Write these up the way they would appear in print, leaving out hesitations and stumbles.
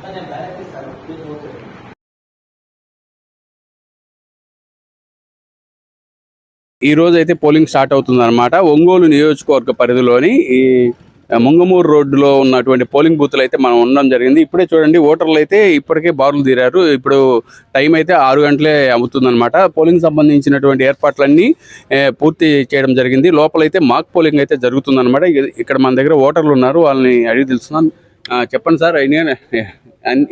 ఈ రోజు అయితే పోలింగ్ స్టార్ట్ అవుతుంది అనమాట. ఒంగోలు నియోజకవర్గ పరిధిలోని ఈ ముంగమూరు రోడ్డులో ఉన్నటువంటి పోలింగ్ బూత్లు అయితే మనం ఉండడం జరిగింది. ఇప్పుడే చూడండి, ఓటర్లు అయితే ఇప్పటికే బారులు తీరారు. ఇప్పుడు టైం అయితే 6 గంటలే అవుతుందన్నమాట. పోలింగ్ సంబంధించినటువంటి ఏర్పాట్లన్నీ పూర్తి చేయడం జరిగింది. లోపలైతే మాక్ పోలింగ్ అయితే జరుగుతుందన్నమాట. ఇక్కడ మన దగ్గర ఓటర్లు ఉన్నారు, వాళ్ళని అడిగి తెలుస్తున్నాను. చెప్పండి సార్,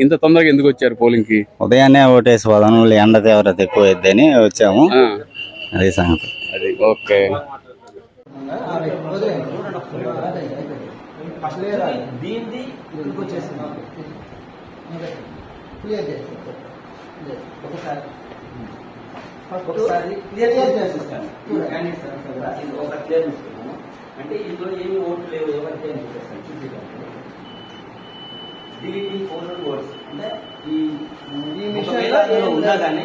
ఇంత తొందరగా ఎందుకు వచ్చారు పోలింగ్ కి? ఉదయాన్నే ఓటేసి వాళ్ళను, ఎండ తీవ్రత ఎక్కువ అయిద్దని వచ్చాము. అదే సంగతి. అది ఓకే. అంటే ఇందులో ఏమి ఓట్లు లేవు, ఎవరికి అంటే ఈ ఉన్నా కానీ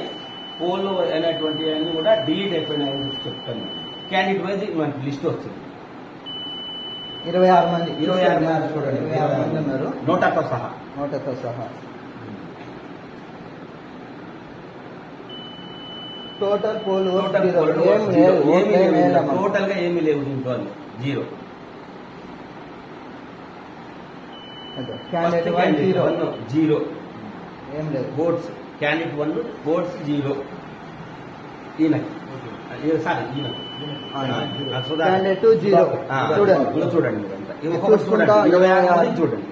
పోల్ అనేటువంటి అన్ని కూడా డిలీట్ అయిపోయినాయని చెప్తాను. క్యాండిడేట్ వైజ్ మనకి లిస్ట్ వస్తుంది. 26 మంది చూడండి, 26 మంది ఉన్నారు, నోటాతో సహా. టోటల్ పోల్ టోటల్ గా ఏమీ లేవు దీంట్లో, 0. క్యాండిడేట్ 1 0 ఏం లేదు. Votes candidate 1 votes 0. ఈయన క్యాండిడేట్ 0 చూడండి. చూడండి 25 చూడండి.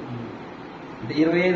అంటే 25